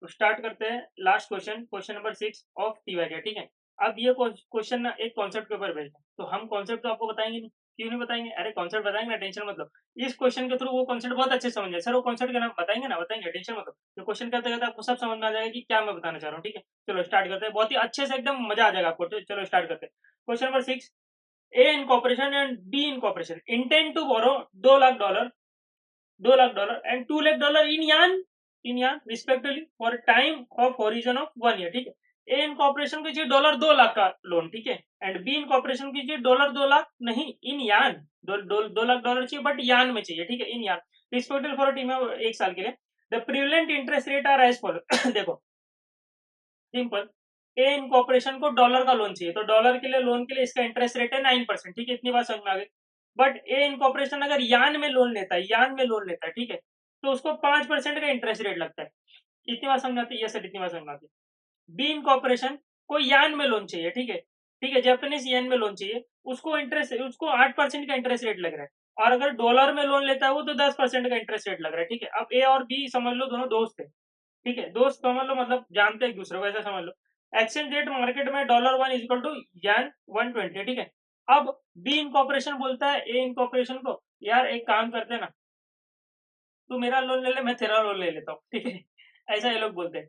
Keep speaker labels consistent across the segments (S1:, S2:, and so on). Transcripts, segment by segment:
S1: तो स्टार्ट करते हैं last question, question number 6 of TYT. ठीक है, अब ये क्वेश्चन ना एक कॉन्सेप्ट के ऊपर बेस्ड है, तो हम कॉन्सेप्ट तो आपको बताएंगे नहीं। क्यों नहीं बताएंगे? अरे कॉन्सेप्ट बताएंगे ना, टेंशन मत लो। इस क्वेश्चन के थ्रू वो कॉन्सेप्ट बहुत अच्छे से समझ जाए। सर वो कॉन्सेप्ट का नाम बताएंगे ना, बताएंगे, टेंशन मत लो। तो क्वेश्चन करते करते आपको सब समझ में आ जाएगा कि क्या मैं बताना चाह रहा हूँ। ठीक है, चलो स्टार्ट करते हैं, बहुत ही अच्छे से एकदम मजा आ जाएगा आपको। तो चलो स्टार्ट करते हैं। Question number 6, A in corporation and B in corporation intend to borrow $2 lakh, $2 lakh and $2 lakh in yen respectively for time of horizon of 1 year. ठीक है, ए इन कॉर्पोरेशन को चाहिए $2 लाख का लोन। ठीक है, एंड बी इन कॉर्पोरेशन को चाहिए $2 लाख नहीं, इन यान, $2 लाख चाहिए बट यान में चाहिए। ठीक है, इन यान रिस्पेक्टिवली फॉर टीम एक साल के लिए। The prevalent interest rate are as follow. देखो सिंपल, ए इन कॉर्पोरेशन को डॉलर का लोन चाहिए, तो डॉलर के लिए लोन के लिए इसका इंटरेस्ट रेट है 9%। ठीक है, इतनी बात समझ में आ गई। बट ए इन कॉर्पोरेशन अगर यान में लोन लेता है, यान में लोन लेता है, ठीक है, तो उसको 5% का इंटरेस्ट रेट लगता है। इतनी बात समझ आती है? सर इतनी बात समझ आती है। बी इन कॉर्पोरेशन को यान में लोन चाहिए, ठीक है, ठीक है, जापानीज येन में लोन चाहिए, उसको 8% का इंटरेस्ट रेट लग रहा है। और अगर डॉलर में लोन लेता है वो, तो 10% का इंटरेस्ट रेट लग रहा है। ठीक है, अब ए और बी समझ लो दोनों दोस्त है। ठीक है, दोस्त समझ लो, मतलब जानते एक दूसरे को, ऐसा समझ लो। एक्सचेंज रेट मार्केट में $1 इज इक्वल टू यान 120। ठीक है, अब बी इनकॉर्पोरेशन बोलता है ए इनकॉर्पोरेशन को, यार एक काम करते हैं ना, तू मेरा लोन ले ले, मैं तेरा लोन ले लेता हूँ। ठीक है, ऐसा ये लोग बोलते हैं।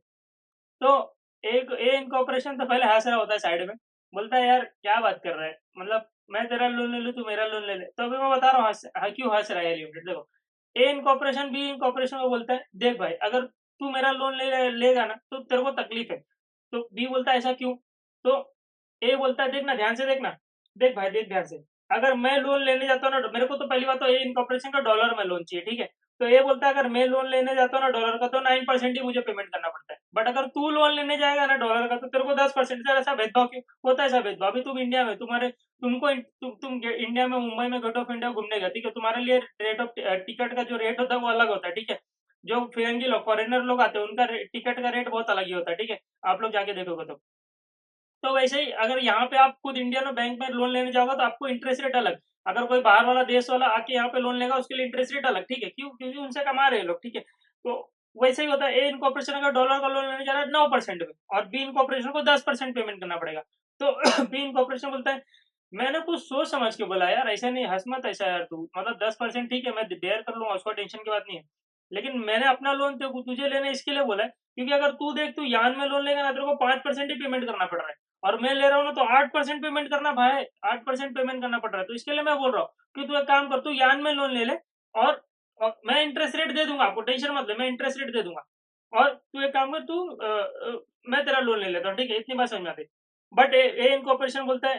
S1: तो एक ए इनकॉर्पोरेशन तो पहले हंस रहा होता है साइड में, बोलता है यार क्या बात कर रहा है, मतलब मैं तेरा लोन ले लूँ, तू मेरा लोन ले ले। तो अभी मैं बता रहा हूँ क्यों हंस रहा है लिमिटेड। देखो, ए इनकॉर्पोरेशन बी इनकॉर्पोरेशन को बोलता है, देख भाई अगर तू मेरा लोन लेगा ना तो तेरे को तकलीफ है। तो बी बोलता है ऐसा क्यों? तो ए बोलता है देखना ध्यान से, देखना, देख भाई देख ध्यान से, अगर मैं लोन लेने जाता हूँ ना, मेरे को तो पहली बात तो ए इनकॉर्पोरेशन का डॉलर में लोन चाहिए। ठीक है, तो ये बोलता है अगर मैं लोन लेने जाता हूँ ना डॉलर का, तो 9% ही मुझे पेमेंट करना पड़ता है। बट अगर तू लोन लेने जाएगा ना डॉलर का, तो तेरे को 10%। सर ऐसा भेदभाव क्यों होता है? ऐसा भेदभाव, अभी तुम इंडिया में, तुम इंडिया में मुंबई में गेट ऑफ इंडिया घूमने गए, ठीक है, तुम्हारे लिए रेट ऑफ टिकट का जो रेट होता है वो अलग होता है। ठीक है, जो फिरंगी लोग, फॉरेनर लोग आते हैं, उनका टिकट का रेट बहुत अलग ही होता है। ठीक है, आप लोग जाके देखोगे तो वैसे ही अगर यहाँ पे आप खुद इंडियन बैंक में लोन लेने जाओगे तो आपको इंटरेस्ट रेट अलग। अगर कोई बाहर वाला देश वाला आके यहाँ पे लोन लेगा, उसके लिए इंटरेस्ट रेट अलग। ठीक है, क्यों? क्योंकि उनसे कमा रहे हैं लोग। ठीक है, तो वैसे ही होता है, ए इनकॉर्पोरेशन अगर डॉलर का लोन लेने जा रहा है 9% में, और बी इनकॉर्पोरेशन को 10% पेमेंट करना पड़ेगा। तो बी इनकॉर्पोरेशन बोलता है मैंने कुछ सोच समझ के बोला यार, ऐसा नहीं, हंस मत ऐसा यार, तू मतलब 10% ठीक है, मैं बेयर कर लूंगा, उसको टेंशन की बात नहीं है, लेकिन मैंने अपना लोन तुझे लेने इसके लिए बोला है, क्योंकि अगर तू देख, तू यान में लोन लेगा ना, तेरे को 5% ही पेमेंट करना पड़ रहा है, और मैं ले रहा हूँ ना तो 8% पेमेंट करना भाई, 8% पेमेंट करना पड़ रहा है। तो इसके लिए मैं बोल रहा हूँ कि तू एक काम कर, तू यान में लोन ले ले, और मैं इंटरेस्ट रेट दे दूंगा, आपको टेंशन मत ले, मैं इंटरेस्ट रेट दे दूंगा, और तू एक काम कर, मैं तेरा लोन ले लेता हूँ। ठीक है, इतनी बात समझ में आती। बट ए इनकॉर्पोरेशन बोलता है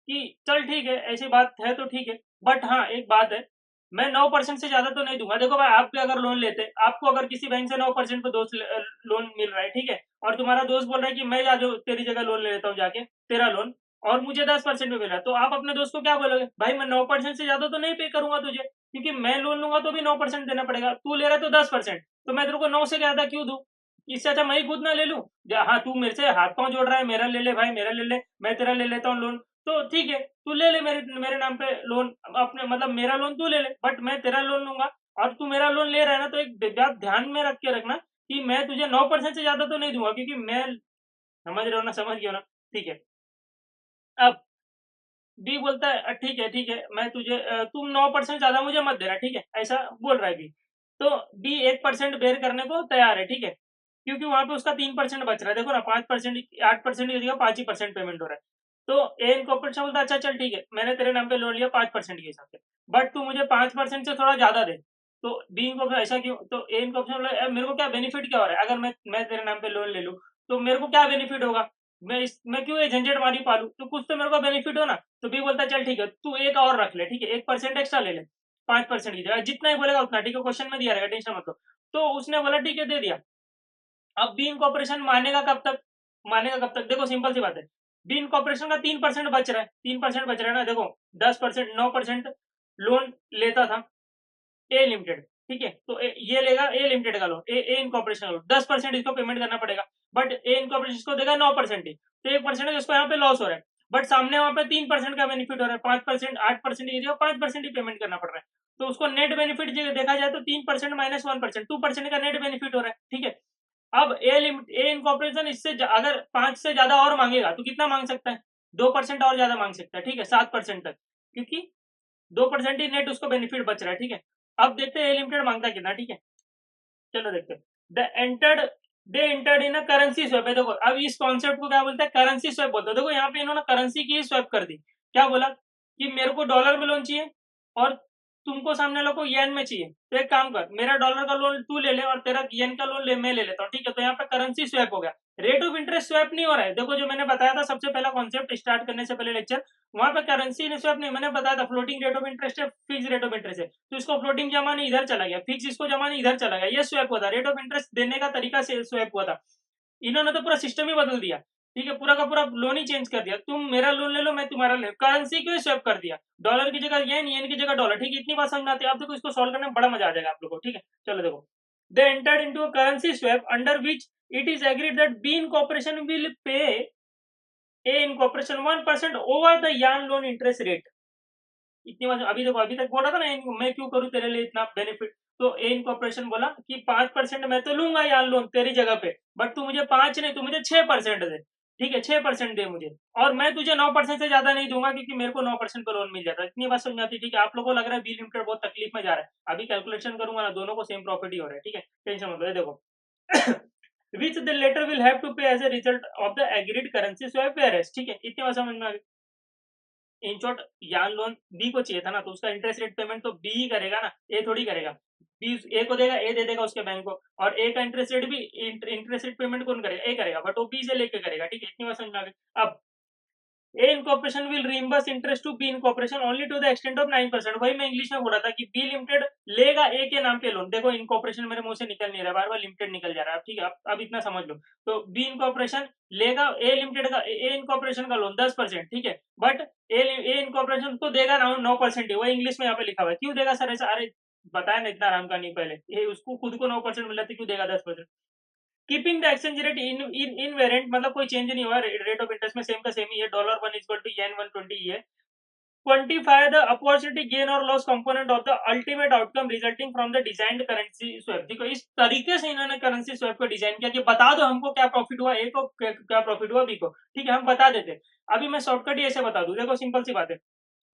S1: कि चल ठीक है, ऐसी बात है तो ठीक है, बट हाँ एक बात है, मैं 9% से ज्यादा तो नहीं दूंगा। देखो भाई, आप भी अगर लोन लेते, आपको अगर किसी बैंक से 9% पे दोस्त लोन मिल रहा है, ठीक है, और तुम्हारा दोस्त बोल रहा है कि मैं जा जो तेरी जगह लोन ले लेता हूँ जाके, तेरा लोन, और मुझे 10% में मिल रहा है, तो आप अपने दोस्त को क्या बोलोगे? भाई मैं 9% से ज्यादा तो नहीं पे करूंगा तुझे, क्योंकि मैं लोन लूंगा तो भी 9% देना पड़ेगा, तू ले रहा है तो 10%, तो मैं तेरे को 9 से ज्यादा क्यों दूं? इससे अच्छा मैं ही खुद ना ले लूं। हाँ तू मेरे से हाथ पांव जोड़ रहा है, मेरा ले ले भाई, मेरा ले ले, मैं तेरा ले लेता हूँ लोन, तो ठीक है, तू ले ले मेरे मेरे नाम पे लोन, अपने मतलब मेरा लोन तू ले ले, बट मैं तेरा लोन लूंगा, और तू मेरा लोन ले रहा है ना, तो एक बात ध्यान में रख के रखना कि मैं तुझे 9% से ज्यादा तो नहीं दूंगा, क्योंकि मैं, समझ रहे हो ना, समझ गया ना? ठीक है, अब बी बोलता है ठीक है, मैं तुझे तुम 9% ज्यादा मुझे मत देना, ठीक है, ऐसा बोल रहा है बी। तो बी 1% बेर करने को तैयार है। ठीक है, क्योंकि वहां पे उसका 3% बच रहा है, देखो ना, 5%, 8% की जगह 5% पेमेंट हो रहा है। तो ए इनकॉर्पोरेशन बोलता है अच्छा चल ठीक है, मैंने तेरे नाम पे लोन लिया 5% के हिसाब से, बट तू मुझे 5% से थोड़ा ज्यादा दे। तो बी इनकॉर्पोरेशन ऐसा क्यों? तो ए इनकॉर्पोरेशन बोला मेरे को क्या बेनिफिट क्या हो रहा है, अगर मैं तेरे नाम पे लोन ले लूँ तो मेरे को क्या बेनिफिट होगा? मैं क्यों ये झंझट मारी पालू, तो कुछ तो मेरे को बेनिफिट हो ना। तो बी बोलता है चल ठीक है, तू एक और रख ले, ठीक है, 1% एक्स्ट्रा ले ले, 5% की जगह, जितना ही बोलेगा उतना, ठीक है, क्वेश्चन में दिया रहेगा, टेंशन मत लो। तो उसने बोला ठीक है, दे दिया। अब बी इनकॉर्पोरेशन मानेगा कब तक? मानेगा कब तक? देखो सिंपल सी बात है, बी इनकॉर्पोरेशन का 3% बच रहा है, 3% बच रहा है ना, देखो 10%, 9% लोन लेता था ए लिमिटेड, ठीक है, तो ये लेगा ए लिमिटेड का लोन, ए इनकॉर्पोरेशन का लोन, 10% इसको पेमेंट करना पड़ेगा, बट ए इनकॉर्पोरेशन इसको देगा 9% ही, तो 1% इसको यहाँ पे लॉस हो रहा है, बट सामने वहां पे 3% का बेनिफिट हो रहा है, 5%, 8% की जगह 5% ही पेमेंट करना पड़ रहा है। तो उसको नेट बेनिफिट देखा जाए तो 3% -1%, 2% का नेट बेनिफिट हो रहा है। ठीक है, अब ए इनकॉर्पोरेशन इससे अगर 5 से ज्यादा और मांगेगा तो कितना मांग सकता है, 2% और ज्यादा मांग सकता है, ठीक है, 7% तक, क्योंकि 2% ही नेट उसको बेनिफिट बच रहा है, ठीक है। अब देखते हैं ए लिमिटेड मांगता है कितना, ठीक है, चलो देखते हैं। They entered in a currency swap है, देखो अब इस कॉन्सेप्ट को क्या बोलते हैं, करेंसी स्वैप बोलते हैं। देखो यहाँ पे इन्होंने करेंसी की स्वैप कर दी, क्या बोला कि मेरे को डॉलर में लोन चाहिए और तुमको सामने वालों को येन में चाहिए, तो एक काम कर, मेरा डॉलर का लोन तू ले ले और तेरा येन का लोन मैं ले लेता हूँ, ठीक है। तो यहाँ पे करेंसी स्वैप हो गया, रेट ऑफ इंटरेस्ट स्वैप नहीं हो रहा है। देखो जो मैंने बताया था सबसे पहला कॉन्सेप्ट स्टार्ट करने से पहले लेक्चर, वहां पे करेंसी स्वैप नहीं, मैंने बताया था फ्लोटिंग रेट ऑफ इंटरेस्ट है, फिक्स रेट ऑफ इंटरेस्ट है, तो इसको फ्लोटिंग जमा नहीं इधर चला गया, फिक्स इसको जमा नहीं इधर चला गया, ये स्वैप हुआ था, रेट ऑफ इंटरेस्ट देने का तरीका से स्वैप हुआ था। इन्होंने तो पूरा सिस्टम ही बदल दिया, ठीक है, पूरा का पूरा लोन ही चेंज कर दिया, तुम मेरा लोन ले लो मैं तुम्हारा ले, करेंसी क्यों स्वैप कर दिया, डॉलर की जगह येन, येन की जगह डॉलर, ठीक है। इतनी बात समझ आती है आप देखो, इसको सॉल्व करने में बड़ा मजा आ जाएगा आप लोगों को, ठीक है। चलो देखो, they entered into a currency swap under which it is agreed that B incorporation will pay A incorporation 1% over the yen loan interest rate. इतनी बात अभी देखो, अभी तक बोला था ना मैं क्यों करूं तेरे लिए इतना बेनिफिट, तो ए इनकॉर्पोरेशन बोला कि 5% मैं तो लूंगा यार लोन तेरी जगह पे, बट तू मुझे 5 नहीं, तू मुझे 6% दे, ठीक है, 6% दे मुझे, और मैं तुझे 9% से ज्यादा नहीं दूंगा क्योंकि मेरे को 9% पे लोन मिल जाता है। इतनी बात समझ आती है, ठीक है। आप लोगों को लग रहा है बी लिमिटेड बहुत तकलीफ में जा रहा है, अभी कैलकुलेशन करूंगा ना, दोनों को सेम प्रॉफिट ही हो रहा है, ठीक है, टेंशन मत लो। देखो which the latter will have to pay as a result of the agreed currency swap whereas, ठीक है, इतनी बात समझ में आ गई। In short yen loan B को चाहिए था ना, तो उसका इंटरेस्ट रेट पेमेंट तो बी ही करेगा ना, ए थोड़ी करेगा। बी ए को देगा, ए दे देगा उसके बैंक को, और ए का इंटरेस्ट रेट भी इंटरेस्ट रेट पेमेंट कौन करेगा, ए करेगा, बट वो बी से लेके करेगा, ठीक है। इतनी बात समझ में आ गई। अब A incorporation will reimburse interest to B incorporation only to the extent of 9%। वही मैं इंग्लिश में बोला था कि बी लिमिटेड लेगा ए के नाम पे लोन, देखो इनकॉर्पोरेशन मेरे मुंह से निकल नहीं रहा, बार बार लिमिटेड निकल जा रहा है, ठीक है। अब इतना समझ लो, तो बी इनकॉर्पोरेशन लेगा ए लिमिटेड का, ए इनकॉर्पोरेशन का लोन 10%, ठीक है, बट ए इनकॉर्पोरेशन को देगा 9% ही, वही इंग्लिश में यहाँ पे लिखा हुआ है। क्यों देगा सर ऐसा, अरे बताया ना इतना आराम का नहीं, पहले ये उसको खुद को 9% मिल रहा था, क्यों देगा 10%। Keeping the exchange rate in variant, मतलब कोई चेंज नहीं हुआ, रेट ऑफ इंटरेस्ट में सेम का सेम ही है, $1 इक्वल टू येन 120 है। क्वांटिफाई द अपॉर्चुनिटी गेन और loss component of the ultimate outcome resulting from the designed currency swap. देखो इस तरीके से इन्होंने करेंसी स्वैप को डिजाइन किया कि बता दो हमको क्या प्रॉफिट हुआ, ए को क्या प्रॉफिट हुआ, बी को, ठीक है, हम बता देते। अभी मैं शॉर्टकट ही ऐसे बता दूं, देखो सिंपल सी बात है,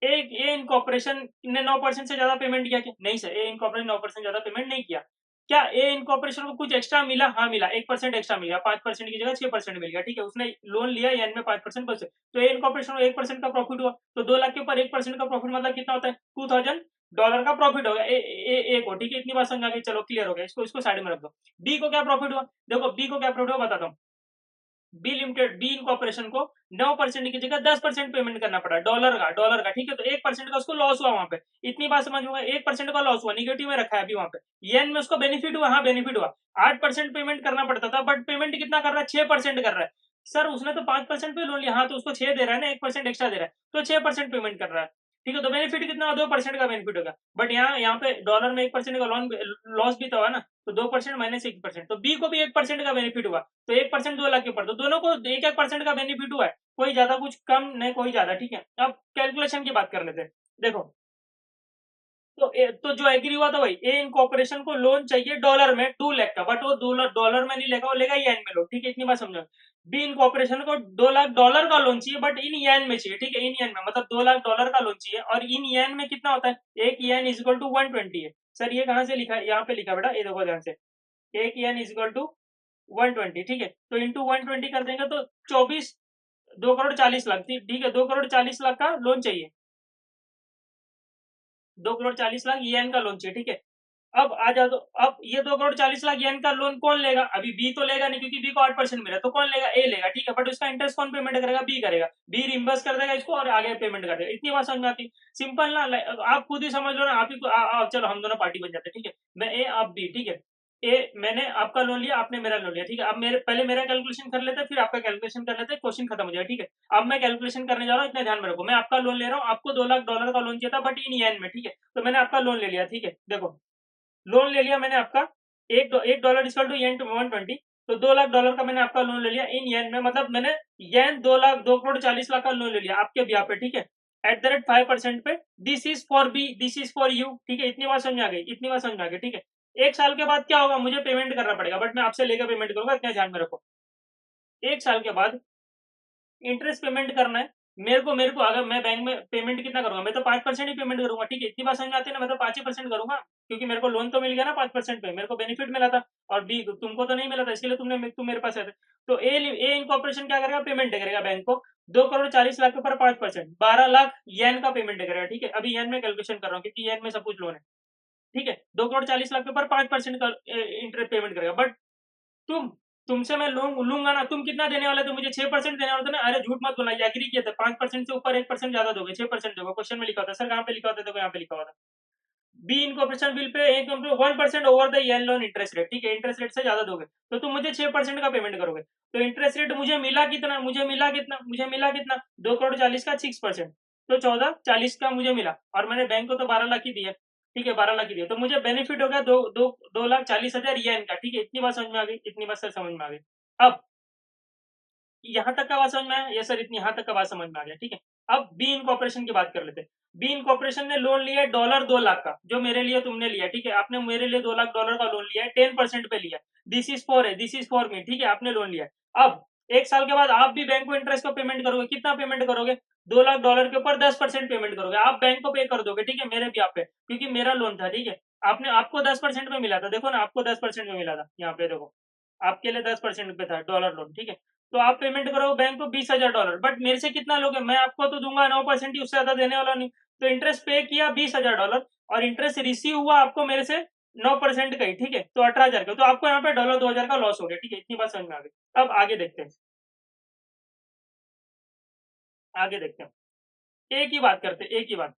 S1: एक ए इनकॉर्पोरेशन ने 9% से ज्यादा पेमेंट किया क्या, नहीं सर, ए इनकॉर्पोरेशन 9% ज्यादा पेमेंट नहीं किया। क्या ए इनकॉर्पोरेशन को कुछ एक्स्ट्रा मिला, हाँ मिला, 1% एक्स्ट्रा मिल गया, 5% की जगह 6% मिल गया, ठीक है, उसने लोन लिया एन में 5% बचे, तो ए इनकॉर्पोरेशन को 1% का प्रॉफिट हुआ, तो 2 लाख के ऊपर 1% का प्रॉफिट मतलब कितना होता है, $2000 का प्रॉफिट होगा ए को, ठीक है। इतनी बात समझ आ गई, चलो क्लियर हो गया, इसको साइड में रख दो। बी को क्या प्रॉफिट हुआ, देखो बी को क्या प्रॉफिट हुआ बताता हूँ। बी लिमिटेड, बी इनकॉर्पोरेशन को 9% की जगह 10% पेमेंट करना पड़ा, डॉलर का, ठीक है, तो 1% का उसको लॉस हुआ वहां पे। इतनी बात समझ में, 1% का लॉस हुआ, निगेटिव में रखा है अभी वहां पे। येन में उसको बेनिफिट हुआ, हाँ बेनिफिट हुआ, 8% पेमेंट करना पड़ता था, बट पेमेंट कितना कर रहा है, 6% कर रहा है। सर उसने तो 5% पे लोन लिया, हाँ तो उसको 6 दे रहा है ना, 1% एक्स्ट्रा दे रहा है, तो 6% पेमेंट कर रहा है, ठीक है। तो बेनिफिट कितना, 2% का बेनिफिट होगा, बट यहाँ पे डॉलर में 1% का लोन लॉस भी तो हुआ ना, तो 2% माइनस 1%, तो बी को भी 1% का बेनिफिट हुआ, तो 1% 2 लाख के ऊपर, तो दोनों को 1% का बेनिफिट हुआ है, कोई ज्यादा कुछ कम नहीं कोई ज्यादा, ठीक है। अब कैलकुलेशन की बात कर लेते हैं, देखो तो जो एग्री हुआ था भाई, ए इनकॉर्पोरेशन को लोन चाहिए डॉलर में 2 लाख का, बट वो डॉलर में नहीं लेगा, वो लेगा येन में लोन, ठीक है, इतनी बात समझो। बी इनकॉर्पोरेशन को $2 लाख का लोन चाहिए, बट इन येन में चाहिए, ठीक है, इन येन में मतलब $2 लाख का लोन चाहिए, और इन येन में कितना होता है, एक येन इज इक्वल टू 120 है। सर ये कहाँ से लिखा है, यहाँ पे लिखा बेटा, ये देखो ध्यान से, एक येन इज इक्वल टू 120, ठीक है, तो इंटू 120 कर देंगे तो 2 करोड़ 40 लाख, ठीक है, 2 करोड़ 40 लाख का लोन चाहिए, 2 करोड़ 40 लाख येन का लोन चाहिए, ठीक है। अब आ जाओ, तो अब ये 2 करोड़ 40 लाख येन का लोन कौन लेगा, अभी बी तो लेगा नहीं क्योंकि बी को 8% मिला, तो कौन लेगा, ए लेगा, ठीक है, बट उसका इंटरेस्ट कौन पेमेंट करेगा, बी करेगा, बी रिम्बर्स कर देगा इसको और आगे पेमेंट कर देगा। इतनी बात समझ में आती, सिंपल ना, आप खुद ही समझ लो ना, आप ही चलो हम दोनों पार्टी बन जाते हैं, ठीक है, मैं ए आप बी, ठीक है। ए मैंने आपका लोन लिया, आपने मेरा लोन लिया, ठीक है, अब मेरे पहले मेरा कैलकुलेशन कर लेते हैं, फिर आपका कैलकुलेशन कर लेते हैं, क्वेश्चन खत्म हो जाएगा, ठीक है। अब मैं कैलकुलेशन करने जा रहा हूँ, इतना ध्यान में रखो, मैं आपका लोन ले रहा हूँ, आपको $2 लाख का लोन चाहिए था, बट इन येन में, ठीक है, तो मैंने आपका लोन ले लिया, ठीक है। देखो लोन ले लिया मैंने आपका, एक dollar equal to yen to 120, तो $2 लाख का मैंने आपका लोन ले लिया इन येन में, मतलब मैंने येन 2 करोड़ 40 लाख का लोन ले लिया आपके ब्याह पे, ठीक है, at the rate 5% pay. This is for B, this is for you, ठीक है, इतनी बात समझ में आ गई, इतनी बात समझ में आ गई, ठीक है। 1 साल के बाद क्या होगा, मुझे पेमेंट करना पड़ेगा, बट मैं आपसे लेकर पेमेंट करूंगा, इतना ध्यान में रखो। 1 साल के बाद इंटरेस्ट पेमेंट करना है मेरे को अगर मैं बैंक में पेमेंट कितना करूंगा, मैं तो 5% ही पेमेंट करूंगा, ठीक है, इतनी बात समझ में आती है ना, मैं तो 5% करूंगा, क्योंकि मेरे को लोन तो मिल गया ना 5% पे, मेरे को बेनिफिट मिला था, और बी तुमको तो नहीं मिला था, इसके लिए तुम मेरे पास आए थे। तो ए इनकॉर्पोरेशन क्या करेगा, पेमेंट करेगा बैंक को 2,40,00,000 के ऊपर 5%, 12 लाख येन का पेमेंट करेगा, ठीक है, अभी येन में कैलकुलेशन कर रहा हूँ क्योंकि येन में सब कुछ लोन है, ठीक है, 2,40,00,000 के ऊपर 5% का इंटरेस्ट पेमेंट करेगा, बट तुम तुमसे मैं लोन लूंगा ना, तुम कितना देने वाले थे मुझे, 6% देने वाले थे ना, अरे झूठ मत बोलना, एग्री किए थे, 5% से ऊपर 1% ज्यादा दोगे, 6% दोगे, क्वेश्चन में लिखा होता सर, कहाँ पे लिखा होता, देखो यहाँ पे लिखा होता, B incorporation bill pay 1% over the yen loan interest rate, ठीक है, इंटरेस्ट रेट से ज्यादा दोगे तो तुम मुझे 6% का पेमेंट करोगे, तो इंटरेस्ट रेट मुझे मिला कितना 2,40,00,000 का 6%, तो 14,40 का मुझे मिला, और मैंने बैंक को तो 12 लाख ही दिया, ठीक है, 12 लाख ही दिया, तो मुझे बेनिफिट हो गया 2,40,000 येन का, ठीक है, इतनी बात समझ में आ गई, इतनी बात सर समझ में आ गई। अब यहाँ तक का बात समझ में आया, ये सर इतनी यहाँ तक का बात समझ में आ गया, ठीक है। अब बी इनकॉर्पोरेशन की बात कर लेते हैं। बी इनकॉर्पोरेशन ने लोन लिया है $2 लाख का, जो मेरे लिए तुमने लिया, ठीक है, आपने मेरे लिए $2 लाख का लोन लिया है, 10% पे लिया, दिस इज फॉर मी, ठीक है, आपने लोन लिया है। अब 1 साल के बाद आप भी बैंक को इंटरेस्ट को पेमेंट करोगे, कितना पेमेंट करोगे, $2 लाख के ऊपर 10% पेमेंट करोगे, आप बैंक को पे कर दोगे, ठीक है, मेरे भी आप पे, क्योंकि मेरा लोन था, ठीक है, आपने आपको 10% में मिला था, देखो ना, आपको 10% में मिला था, यहाँ पे देखो, आपके लिए 10% पे था डॉलर लोन, ठीक है, तो आप पेमेंट करो बैंक को $20,000, बट मेरे से कितना लोगे, मैं आपको तो दूंगा 9% ही, उससे ज्यादा देने वाला नहीं, तो इंटरेस्ट पे किया $20,000, और इंटरेस्ट रिसीव हुआ आपको मेरे से 9% का ही, ठीक है, तो 18,000 का, तो आपको यहाँ पे $2,000 का लॉस हो गया, ठीक है, इतनी बात समझ में आ गई। अब आगे देखते हैं, आगे देखते हैं, एक ही बात करते हैं, एक ही बात,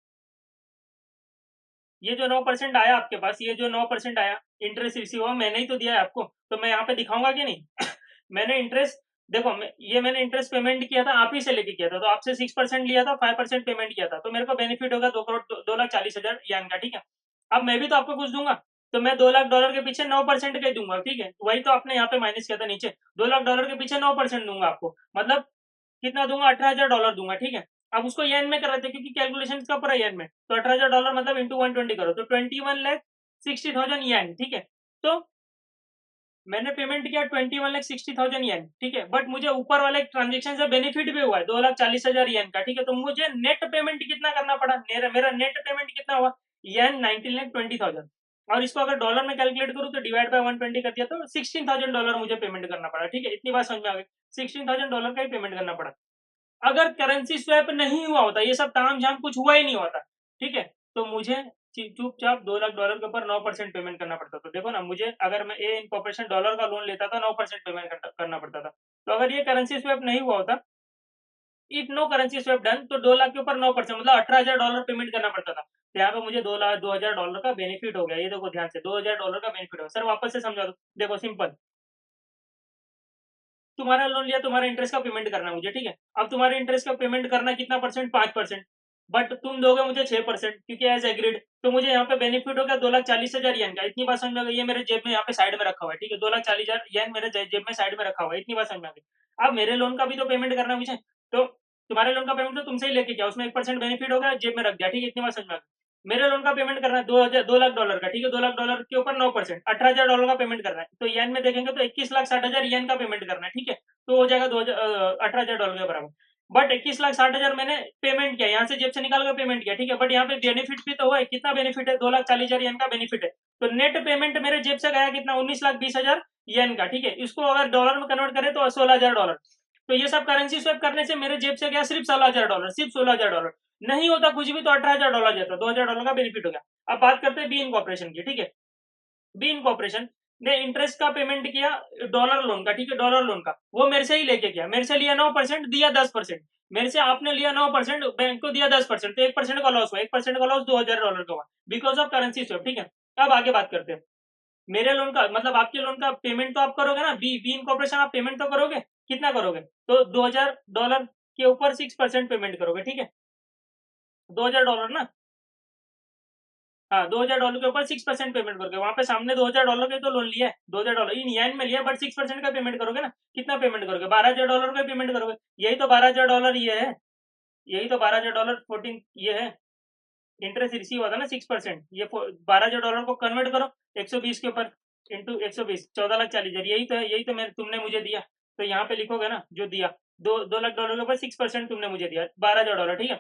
S1: ये जो 9% आया आपके पास, ये जो 9% आया इंटरेस्ट रिसीव हुआ, मैंने ही तो दिया है आपको, तो मैं यहाँ पे दिखाऊंगा कि नहीं मैंने इंटरेस्ट, देखो ये मैंने इंटरेस्ट पेमेंट किया था, आप ही से लेके किया था, तो आपसे 6% लिया था, 5% पेमेंट किया था, तो मेरे को बेनिफिट होगा 2,40,000 यान का, ठीक है। अब मैं भी तो आपको कुछ दूंगा, तो मैं $2 लाख के पीछे 9% का ही दूंगा, ठीक है, वही तो आपने यहाँ पे माइनस किया था नीचे, $2 लाख के पीछे 9% दूंगा आपको, मतलब कितना दूंगा, $18,000 दूंगा, ठीक है। अब उसको येन में कर रहे थे क्योंकि कैलकुलेशन का पूरा येन में, तो $18,000 मतलब इंटू 120 करो, तो 21,60,000 येन, ठीक है। तो मैंने पेमेंट किया 21,60,000 येन, ठीक है, बट मुझे ऊपर वाले ट्रांजेक्शन से बेनिफिट भी हुआ है 2,40,000 येन का, ठीक है, तो मुझे नेट पेमेंट कितना करना पड़ा, मेरा नेट पेमेंट कितना हुआ, येन 19,20,000, और इसको अगर डॉलर में कैलकुलेट करूँ तो डिवाइड बाय 120 कर दिया, तो $16,000 मुझे पेमेंट करना पड़ा, ठीक है, इतनी बात समझ में आ गई, $16,000 का ही पेमेंट करना पड़ा। अगर करेंसी स्वैप नहीं हुआ होता, ये सब ताम झाम कुछ हुआ ही नहीं होता, ठीक है, तो मुझे चुपचाप $2 लाख के ऊपर 9% पेमेंट करना पड़ता, तो देखो ना, मुझे अगर मैं ए इनकॉर्पोरेशन डॉलर का लोन लेता था 9% पेमेंट करना पड़ता था, तो अगर ये करेंसी स्वैप नहीं हुआ होता, if no currency swap done, तो 2 लाख के ऊपर 9%, मतलब $18,000 पेमेंट करना पड़ता था, तो यहाँ पे मुझे 2,000 का बेनिफिट हो गया, ये देखो ध्यान से, $2,000 का बेनिफिट हो, सर वापस से समझा दो, देखो सिंपल, तुम्हारा लोन लिया, तुम्हारा इंटरेस्ट का पेमेंट करना है मुझे, ठीक है, अब तुम्हारे इंटरेस्ट का पेमेंट करना कितना परसेंट, 5%, बट तुम दोगे मुझे 6%, क्योंकि एज एग्रीड, तो मुझे यहाँ पे बेनिफिट हो गया 2,40,000 येन का, इतनी बात समझ में आ गई, ये मेरे जेब में यहाँ पे साइड में रखा हुआ है, ठीक है, 2,40,000 येन मेरे जेब में साइड में रखा हुआ है, इतनी बात समझ में आ गई। अब मेरे लोन का भी तो पेमेंट करना है मुझे, तो तुम्हारे लोन का पेमेंट तो तुमसे ही लेके गया, उसमें 1% बेनिफिट हो गया, जेब में रख दिया, ठीक है, इतनी बात समझ में आ गई। मेरे लोन का पेमेंट करना है $2 लाख का, ठीक है, $2 लाख के ऊपर 9%, $18,000 का पेमेंट करना है, तो येन में देखेंगे तो 21,60,000 येन का पेमेंट करना है, ठीक है, तो हो जाएगा $18,000 के बराबर, बट 21,60,000 मैंने पेमेंट किया, यहाँ से जेब से निकाल कर पेमेंट किया, ठीक है, बट यहाँ पे बेनिफिट भी तो हुआ है, कितना बेनिफिट है, 2,40,000 येन का बेनिफिट है, तो नेट पेमेंट मेरे जेब से गया कितना, 19,20,000 येन का, ठीक है, इसको अगर डॉलर में कन्वर्ट करें तो $16,000, तो ये सब करेंसी स्वैप करने से मेरे जेब से गया सिर्फ $16,000, सिर्फ $16,000, नहीं होता कुछ भी तो $18,000 जाता, $2,000 का बेनिफिट हो गया। अब बात करते हैं बी इनकॉर्पोरेशन की, ठीक है, बी इनकॉर्पोरेशन ने इंटरेस्ट का पेमेंट किया डॉलर लोन का, ठीक है, डॉलर लोन का, वो मेरे से ही लेके गया, मेरे से लिया 9%, दिया 10%, मेरे से आपने लिया 9%, बैंक को दिया 10%, तो 1% का लॉस हुआ, 1% का लॉस $2,000 का हुआ, बिकॉज ऑफ करेंसी स्वैप, ठीक है। अब आगे बात करते हैं, मेरे लोन का मतलब आपके लोन का पेमेंट तो आप करोगे ना, बी इनकॉर्पोरेशन आप पेमेंट तो करोगे, कितना करोगे, तो $2,000 के ऊपर 6% पेमेंट करोगे, ठीक है, $2,000 ना, हाँ, $2,000 के ऊपर 6% पेमेंट करोगे, वहां पे सामने $2,000 के तो लोन लिया है, $2,000 इन येन में लिया, बट 6% का पेमेंट करोगे ना, कितना पेमेंट करोगे, $12,000 का पेमेंट करोगे, यही तो $12,000 ये है, यही तो $12,000 14 ये है, इंटरेस्ट रिसीव हुआ था ना 6%, ये $12,000 को कन्वर्ट करो 120 के ऊपर इंटू 120, 14,40,000, यही तो तुमने मुझे दिया। तो यहाँ पे लिखोगे ना जो दिया, दो लाख डॉलर के ऊपर 6% तुमने मुझे दिया, $12,000, ठीक है।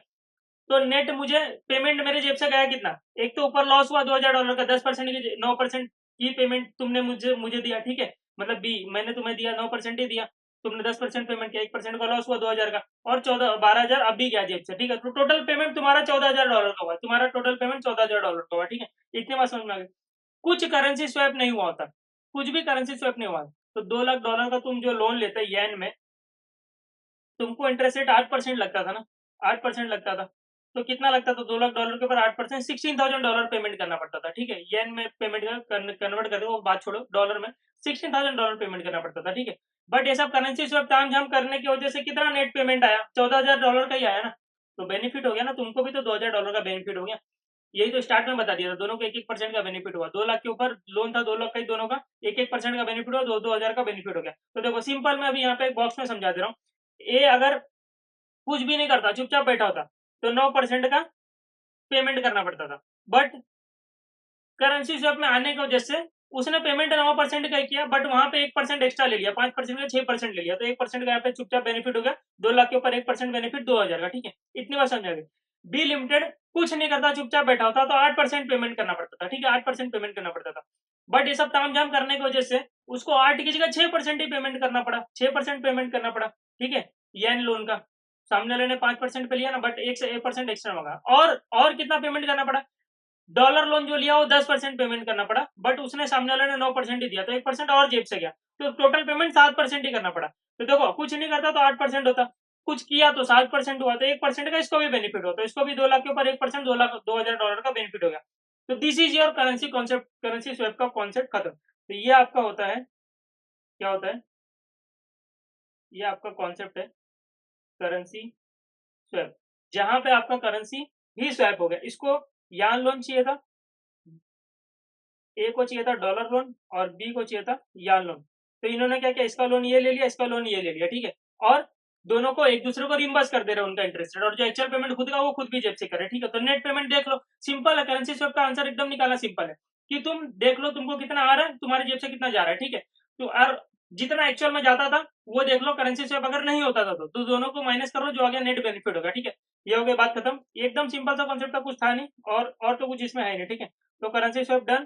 S1: तो नेट मुझे पेमेंट मेरे जेब से गया कितना, एक तो ऊपर लॉस हुआ $2,000 का, 10% की 9% की पेमेंट तुमने मुझे दिया, ठीक है। मतलब बी मैंने तुम्हें दिया 9% ही दिया, तुमने 10% पेमेंट किया, 1% का लॉस हुआ 2,000 का, और 12,000 अब भी गया जेब से, ठीक है। तो टोटल पेमेंट तुम्हारा $14,000 का हुआ, तुम्हारा टोटल पेमेंट $14,000 का हुआ, ठीक है। इतने बात समझ में आ गई। कुछ करेंसी स्वैप नहीं हुआ होता, कुछ भी करेंसी स्वैप नहीं हुआ। तो $2,00,000 का तुम जो लोन लेते येन में, तुमको इंटरेस्ट रेट 8% लगता था ना, 8% लगता था। तो कितना लगता था $2,00,000 के ऊपर 8%, $16,000 पेमेंट करना पड़ता था, ठीक है। येन में पेमेंट कन्वर्ट कर दो, वो बात छोड़ो, डॉलर में $16,000 पेमेंट करना पड़ता था, ठीक है। बट ये सब करेंसी स्वैप ताम झाम करने की वजह से कितना नेट पेमेंट आया, $14,000 का ही आया ना। तो बेनिफिट हो गया ना, तुमको भी तो $2,000 का बेनिफिट हो गया। यही तो स्टार्ट में बता दिया था, दोनों को 1-1% का बेनिफिट हुआ। 2 लाख के ऊपर लोन था, 2 लाख का ही दोनों का, 1-1% का बेनिफिट हुआ, 2-2 हजार का बेनिफिट हो गया। तो देखो सिंपल, मैं अभी यहाँ पे एक बॉक्स में समझा दे रहा हूँ। ए अगर कुछ भी नहीं करता, चुपचाप बैठा होता, तो 9% का पेमेंट करना पड़ता था। बट करेंसी स्वैप में आने की वजह से उसने पेमेंट 9% का ही किया, बट वहां पे 1% एक्स्ट्रा ले लिया, 5% का 6% ले लिया, तो 1% का यहाँ पे चुपचाप बेनिफिट हो गया। 2 लाख के ऊपर 1% बेनिफिट 2,000 का, ठीक है। इतनी बात समझ आ गई। बी लिमिटेड कुछ नहीं करता, चुपचाप बैठा होता, तो 8% पेमेंट करना पड़ता था, ठीक है। 8% पेमेंट करना पड़ता था। बट ये सब ताम झाम करने की वजह से उसको 8 की जगह 6% ही पेमेंट करना पड़ा, 6% पेमेंट करना पड़ा, ठीक है। येन लोन का सामने वाले ने 5% पे लिया ना, बट 1% एक्स्ट्रा मांगा। और कितना पेमेंट करना पड़ा, डॉलर लोन जो लिया वो 10% पेमेंट करना पड़ा, बट उसने सामने वाले ने 9% ही दिया, तो 1% और जेब से गया, तो टोटल पेमेंट 7% ही करना पड़ा। तो देखो कुछ नहीं करता तो 8% होता, कुछ किया तो 7% हुआ, तो 1% का इसको भी बेनिफिट हुआ, तो इसको भी 2 लाख के ऊपर 1%, $2,000 का बेनिफिट हो गया। तो this is your currency concept, currency swap का कॉन्सेप्ट खत्म। तो ये आपका होता है, क्या होता है, ये आपका कॉन्सेप्ट है करेंसी स्वैप, जहां पे आपका करेंसी ही स्वैप हो गया। इसको यान लोन चाहिए था, ए को चाहिए था डॉलर लोन, और बी को चाहिए था यान लोन। तो इन्होंने क्या किया, इसका लोन ये ले लिया, इसका लोन ये ले लिया, ठीक है। और दोनों को एक दूसरे को रिम्बर्स कर दे रहे हैं उनका इंटरेस्ट रेट, और जो एक्चुअल पेमेंट खुद का वो खुद भी जेब से करे, ठीक है। तो नेट पेमेंट देख लो, सिंपल है। करेंसी स्वैप का आंसर एकदम निकालना सिंपल है, कि तुम देख लो तुमको कितना आ रहा है, तुम्हारी जेब से कितना जा रहा है, ठीक है। तो और जितना एक्चुअल में जाता था वो देख लो, करेंसी स्वैप अगर नहीं होता था तो दोनों को माइनस कर लो, जो आगे नेट बेनिफिट होगा, ठीक है। ये हो गया बात खत्म, एकदम सिंपल सा कॉन्सेप्ट था, कुछ था नहीं, और तो कुछ इसमें है नहीं, ठीक है। तो करेंसी स्वैप डन।